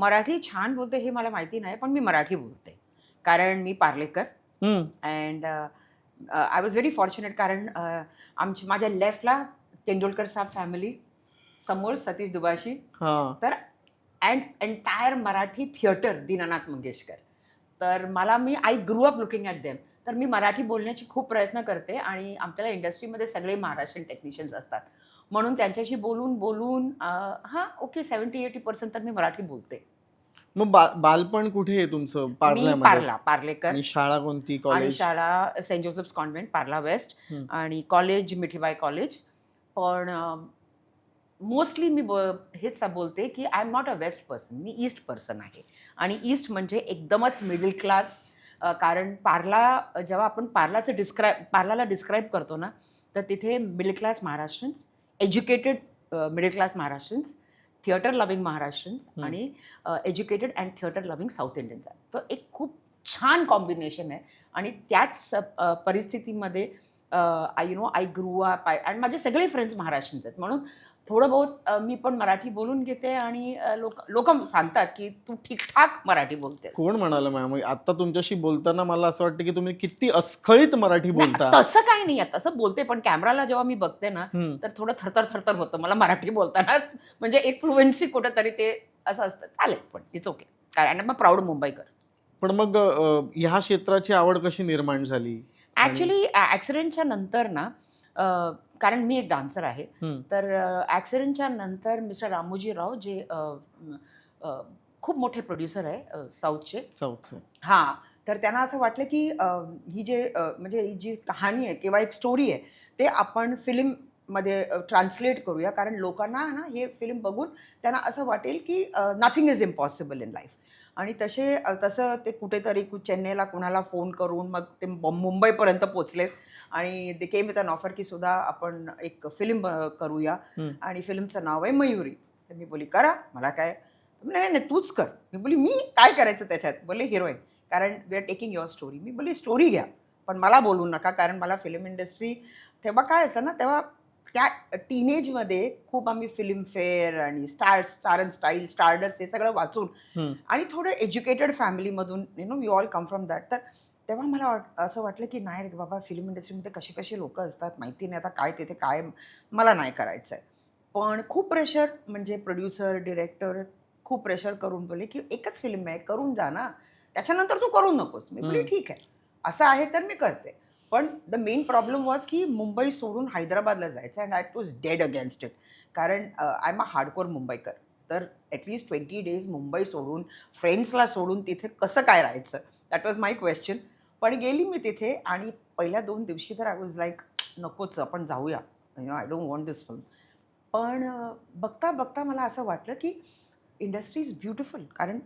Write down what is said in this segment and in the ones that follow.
मराठी छान बोलते हे मला माहिती नाही, पण मी मराठी बोलते. कारण मी पार्लेकर हं. And I was very fortunate कारण माझ्या लेफ्टला तेंडुलकर साहेब फॅमिली, समोर सतीश दुबाशी, हां. तर and entire Marathi theatre Dinanath Mangeshkar. तर मी I grew up looking at them. तर मी मराठी बोलण्याची खूप प्रयत्न करते आणि आपल्याला इंडस्ट्रीमध्ये सगळे महाराष्ट्रीयन टेक्निशियन्स असतात. म्हणून त्यांच्याशी बोलून हां, ओके 70-80% तर मी मराठी बोलते. मग बालपण कुठे आहे तुमचं? मी पार्ल्यामध्येच? पार्लेकर आणि शाळा कोणती? आणि कॉलेज? शाळा saint Joseph's convent, Parla west हं. आणि कॉलेज मिठीबाई कॉलेज. पण मोस्टली मी हेच बोलते, की I am not a west person. मी ईस्ट पर्सन आहे. आणि ईस्ट म्हणजे एकदमच मिडल क्लास. कारण जेव्हा आपण पार्लाला डिस्क्राईब करतो ना, तर तिथे middle class Maharashtrians, educated middle class Maharashtrians, theatre loving Maharashtrians हं. आणि educated and theatre loving South Indians आहेत. तर एक खूप छान कॉम्बिनेशन आहे आणि त्याच परिस्थितीमध्ये आय ग्रू अप आणि माझे सगळे फ्रेंड्स महाराष्ट्रीयन्स आहेत. म्हणून थोडं बहुत मी पण मराठी बोलून घेते आणि लोकं सांगतात, की "तू ठीक-ठाक मराठी बोलतेस." कोण म्हणालं मॅम? आता तुमच्याशी बोलताना मला असं वाटतं, की तुम्ही किती अस्खळीत मराठी नाही, बोलता. तसं काही नाही आहे. तसं बोलते, पण कॅमेराला जेव्हा मी बघते ना, हं. तर थोडं थरथर होतं मला मराठी बोलताना. म्हणजे एक फ्लुएन्सी कुठेतरी ते असं असतं. चालेल, पण इट्स ओके. कारण मग प्राउड मुंबईकर. पण मग ह्या क्षेत्राची आवड कशी निर्माण झाली? आणि ॲक्चुअली ॲक्सिडेंटच्या नंतर ना, अ, कारण मी एक डान्सर आहे. हं. तर ॲक्सिडेंटच्या नंतर मिस्टर रामोजी राव जे अ, खूप मोठे प्रोड्युसर आहे साऊथचे. साऊथचं. हां, तर त्यांना असं वाटलं की म्हणजे ही जी कहाणी आहे किंवा एक स्टोरी आहे, ते आपण फिल्ममध्ये ट्रान्सलेट करूया. कारण लोकांना ना हे फिल्म बघून त्यांना असं वाटेल की nothing is impossible in life. आणि तसं ते कुठेतरी चेन्नईला कुणाला फोन करून मग ते मुंबईपर्यंत पोहोचलेत आणि दे केम विथ एन ऑफर की सुद्धा आपण एक फिल्म करूया हं. आणि फिल्मचं नाव आहे मयुरी. तर मी बोलली, "करा, मला काय?" "नाही, नाही, तूच कर." मी बोलली, "मी काय करायचं त्याच्यात?" बोलले, "हिरोईन." कारण we are taking your story. मी बोलली, "स्टोरी घ्या, पण मला बोलू नका." कारण मला फिल्म इंडस्ट्री तेव्हा काय असतं ना, तेव्हा त्या टीनेजमध्ये खूप आम्ही फिल्मफेअर आणि स्टार अँड स्टाईल, स्टारडस्ट हे सगळं वाचून हं. आणि थोडं एज्युकेटेड फॅमिलीमधून we all come from that. तर तेव्हा मला असं वाटलं की नाही रे बाबा, फिल्म इंडस्ट्रीमध्ये कशी लोकं असतात माहिती नाही, आता काय तिथे काय मला नाही करायचं आहे. पण खूप प्रेशर, म्हणजे प्रोड्युसर, डिरेक्टर खूप प्रेशर करून बोलले की एकच फिल्म आहे, करून जा ना, त्याच्यानंतर तू करू नकोस. मी बोलली हं. ठीक आहे, असं आहे तर मी करते. पण द मेन प्रॉब्लेम वॉज की मुंबई सोडून हैदराबादला जायचं and I was dead against it. कारण आय एम अ हार्डकोर मुंबईकर. तर ॲटलीस्ट 20 डेज मुंबई सोडून, फ्रेंड्सला सोडून तिथे कसं काय राहायचं? That was my question. पण गेली मी तिथे आणि पहिल्या 2 दिवशी तर आय वॉज लाईक, नकोच, आपण जाऊया. I don't want this film. पण बघता मला असं वाटलं की इंडस्ट्री इज ब्युटिफुल. कारण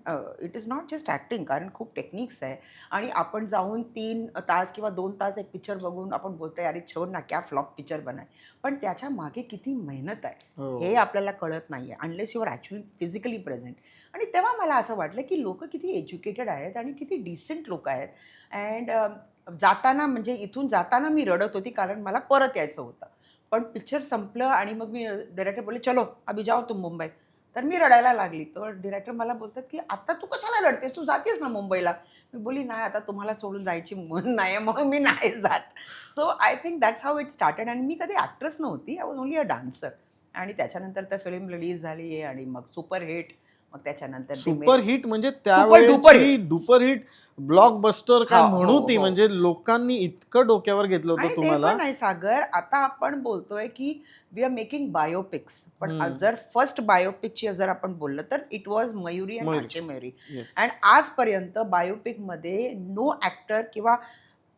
it is not just acting, कारण खूप टेक्निक्स आहे आणि आपण जाऊन 3 तास किंवा 2 तास एक पिक्चर बघून आपण बोलतोय, "अरे छोड ना, क्या फ्लॉप पिक्चर बनाय." पण त्याच्या मागे किती मेहनत आहे, हे हो. आपल्याला कळत नाही आहे unless you are actually physically present. आणि तेव्हा मला असं वाटलं की लोकं किती एज्युकेटेड आहेत आणि किती डिसेंट लोकं आहेत. अँड म्हणजे इथून जाताना मी रडत होती, कारण मला परत यायचं होतं. पण पिक्चर संपलं आणि मग मी डायरेक्टर बोलले, "चलो, अभी जाओ तुम मुंबई." तर मी रडायला लागली. तर डिरेक्टर मला बोलतात, की "आता तू कशाला रडतेस? तू जातेस ना मुंबईला." मी बोलली, "नाही, आता तुम्हाला सोडून जायची मन नाही आहे, म्हणून मी नाही जात." So I think that's how it started. आणि मी कधी ॲक्ट्रेस नव्हती. I was only a dancer. आणि त्याच्यानंतर तर फिल्म रिलीज झाली आणि मग सुपरहिट. मग त्याच्यानंतर ते सुपर हिट म्हणजे सुपर डुपर त्यावेळेची हिट. डुपर हिट, ब्लॉकबस्टर काय हो, हो, म्हणू ती, हो. म्हणजे लोकांनी इतकं डोक्यावर घेतलं होतं आणि ते तुम्हाला. पण नाही सागर, आता आपण बोलतोय की वी आर मेकिंग बायोपिक्स. पण हं. जर फर्स्ट बायोपिकची जर आपण बोललं तर it was Mayuri and Mayuri. Nache Mayuri. Yes. And आजपर्यंत बायोपिकमध्ये नो ॲक्टर किंवा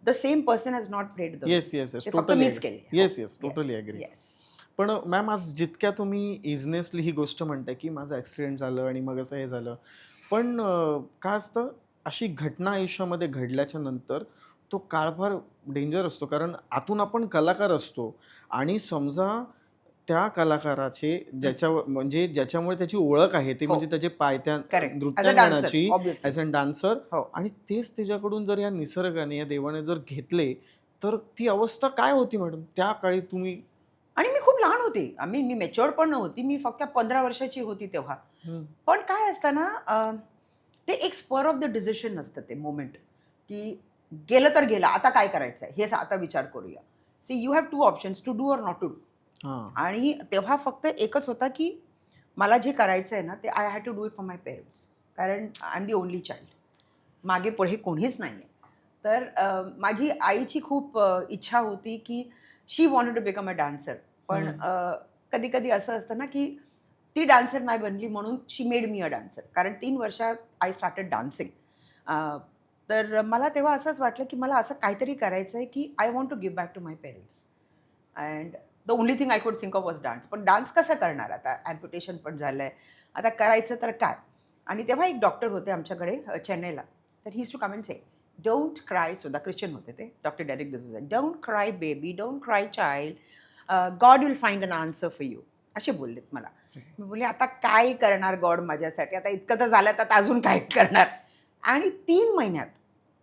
the same person has not played the role. Yes, yes, yes. ते फक्त टोटली मीच ॲग्री. केली. हो. Yes, yes. Yes, totally agree. Yes. पण मॅम, आज जितक्या तुम्ही इझनेसली ही गोष्ट म्हणताय, की माझं ॲक्सिडेंट झालं आणि मग असं हे झालं. पण काय असतं, अशी घटना आयुष्यामध्ये घडल्याच्या नंतर तो काळ फार डेंजर असतो. कारण आतून आपण कलाकार असतो आणि समजा त्या कलाकाराचे म्हणजे ज्याच्यामुळे त्याची ओळख आहे ती हो, म्हणजे त्याचे पायत्या करेक्ट. ॲज अ डान्सर नृत्यांगनाची, ऑब्व्हियसली. As a dancer. हो. आणि तेच त्याच्याकडून जर या निसर्गाने, या देवाने जर घेतले, तर ती अवस्था काय होती मॅडम त्या काळी तुम्ही? आणि मी खूप लहान होते. मी मॅच्युअर्ड पण नव्हती. मी फक्त 15 वर्षाची होती तेव्हा. हम्म. पण काय असतं ना, ते एक स्पर ऑफ द डिसिशन असतं ते मोमेंट, की गेलं तर गेलं, आता काय करायचं आहे हे आता विचार करूया. See you have two options, to do or not to do. हा. आणि तेव्हा फक्त एकच होता की मला जे करायचं आहे ना ते I had to do it for my parents, कारण I am the only child, मागे पुढे कोणीच नाही आहे. तर माझी आईची खूप इच्छा होती की she wanted to become a dancer. पण कधी कधी असं असतं ना की ती डान्सर नाही बनली म्हणून शी मेड मी अ डान्सर, कारण 3 वर्षात आय स्टार्टेड डान्सिंग. तर मला तेव्हा असंच वाटलं की मला असं काहीतरी करायचं आहे की I want to give back to my parents. And the only thing I could think of was dance. पण डान्स कसं करणार आता, ॲम्प्युटेशन पण झालं आहे, आता करायचं तर काय. आणि तेव्हा एक डॉक्टर होते आमच्याकडे चेन्नईला. तर he to come and say, don't cry. सुद्धा ख्रिश्चन होते ते, doctor Derrick D'Souza. Don't cry baby, don't cry child, God will find an answer for you, असे बोललेत मला. मी बोलले आता काय करणार गॉड माझ्यासाठी, आता इतकं तर झालं तर आता अजून काय करणार. आणि 3 महिन्यात,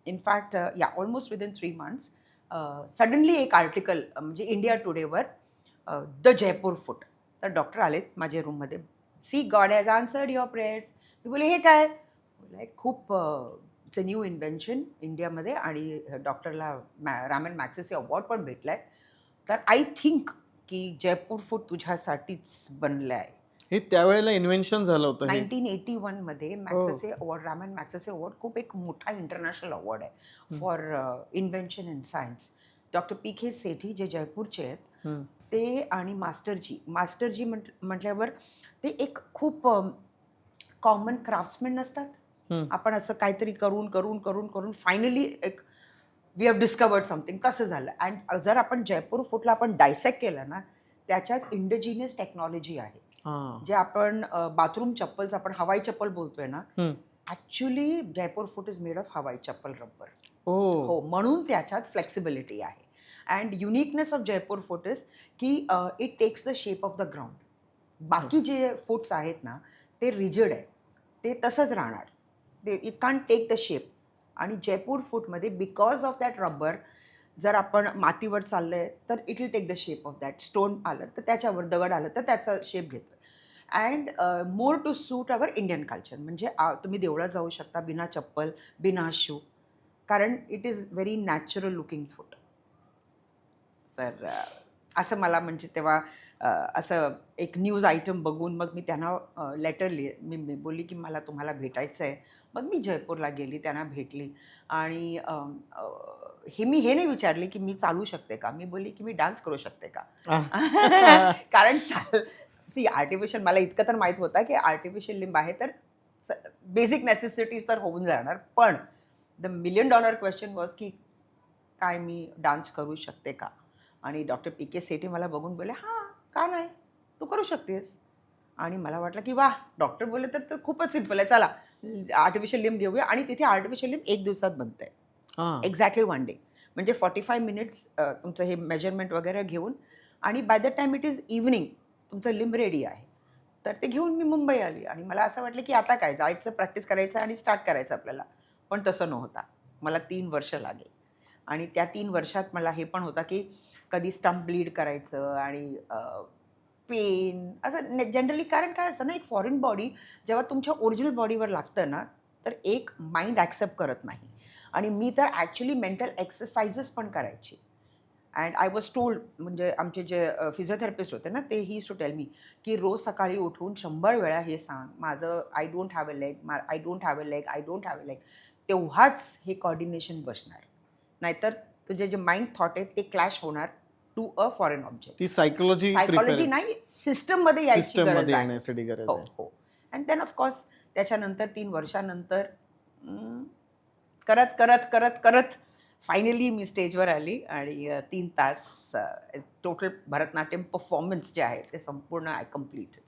इनफॅक्ट या ऑलमोस्ट विदिन 3 months, सडनली एक आर्टिकल म्हणजे इंडिया टुडेवर, द जयपूर फूट. तर डॉक्टर आलेत माझ्या रूममध्ये. See God has answered your prayers. मी बोले हे काय. बोलले खूप इट्स अ न्यू इन्व्हेन्शन इंडियामध्ये आणि डॉक्टरला रामन मॅक्सेसे अवॉर्ड पण भेटला आहे. तर आय थिंक की जयपूर फूट तुझ्यासाठीच बनलं आहे. हे त्यावेळेला इन्व्हेन्शन झालं होतं हे. 1981मध्ये Magsaysay award, Ramon Magsaysay award खूप एक मोठा इंटरनॅशनल अवॉर्ड आहे for invention in science. Doctor P K Sethi जे जयपूरचे आहेत ते, आणि मास्टरजी म्हटल्यावर ते एक खूप कॉमन क्राफ्ट्समॅन नसतात. आपण असं काहीतरी करून करून करून करून फायनली एक वी हॅव डिस्कवर्ड समथिंग, तसं झालं. अँड जर आपण जयपूर फूटला आपण डायसेक्ट केलं ना, त्याच्यात इंडिजिनियस टेक्नॉलॉजी आहे. जे आपण बाथरूम चप्पल्स, आपण हवाई चप्पल बोलतोय ना, actually Jaipur foot is made of hawai chappal rubber. हो, म्हणून त्याच्यात फ्लेक्सिबिलिटी आहे. And uniqueness of Jaipur foot is की it takes the shape of the ground. बाकी जे फूट्स आहेत ना ते रिजिड आहे, ते तसंच राहणार, ते it can't take the shape. आणि जयपूर फूटमध्ये बिकॉज ऑफ दॅट रबर, जर आपण मातीवर चाललंय तर it will take the shape of that. Stone आलं तर त्याच्यावर, दगड आलं तर त्याचा शेप घेतो. And more to suit our Indian culture. म्हणजे तुम्ही देवळात जाऊ शकता बिना चप्पल, बिना शू, कारण it is very natural looking foot. तर असं मला म्हणजे तेव्हा असं एक न्यूज आयटम बघून मग मी त्यांना लेटर मी बोलली की मला तुम्हाला भेटायचं आहे. मग मी जयपूरला गेली, त्यांना भेटली. आणि हे नाही विचारले की मी चालू शकते का, मी बोलली की मी डान्स करू शकते का. कारण सी आर्टिफिशियल, मला इतकं तर माहीत होतं की आर्टिफिशियल लिंब आहे तर बेसिक नेसेसिटीज तर होऊन जाणार. पण द $1,000,000 क्वेश्चन वॉज की काय मी डान्स करू शकते का. आणि डॉक्टर पी के सेठी मला बघून बोलले हां, का नाही, तू करू शकतेस. आणि मला वाटलं की वाह, डॉक्टर बोलले तर खूपच सिम्पल आहे, चला आर्टिफिशियल लिंब घेऊया. आणि तिथे आर्टिफिशियल लिंब 1 दिवसात बनतंय, एक्झॅक्टली 1 डे. म्हणजे 45 मिनिट्स तुमचं हे मेजरमेंट वगैरे घेऊन, आणि by the time it is evening तुमचं लिंब रेडी आहे. तर ते घेऊन मी मुंबई आली. आणि मला असं वाटलं की आता काय, जायचं, प्रॅक्टिस करायचं आणि स्टार्ट करायचं आपल्याला. पण तसं नव्हता. मला 3 वर्ष लागले. आणि त्या 3 वर्षात मला हे पण होता की कधी स्टंप ब्लीड करायचं आणि पेन असं जनरली. कारण काय असतं ना, एक फॉरेन बॉडी जेव्हा तुमच्या ओरिजिनल बॉडीवर लागतं ना, तर एक माइंड ॲक्सेप्ट करत नाही. आणि मी तर ॲक्च्युली मेंटल एक्सरसाइजेस पण करायची. अँड आय वॉज टोल्ड, म्हणजे आमचे जे फिजिओथेरपिस्ट होते ना, ते ही टू टेल मी की रोज सकाळी उठून 100 वेळा हे सांग, माझं I don't have a leg, I don't have a leg, I don't have a leg. तेव्हाच हे कॉर्डिनेशन बसणार. नाहीतर तुझे जे माइंड थॉट आहे ते क्लॅश होणार टू अ फॉरेन ऑब्जेक्ट. ती सायकोलॉजी सायकॉलॉजी नाही, सिस्टममध्ये यायची सिस्टम गरज मध्ये आहे. येण्यासाठी गरज हो आहे. हो. अँड देन ऑफकोर्स त्याच्यानंतर 3 वर्षानंतर करत करत करत करत फायनली मी स्टेजवर आली. आणि 3 तास टोटल भरतनाट्यम परफॉर्मन्स जे आहे ते संपूर्ण आय कम्प्लीट.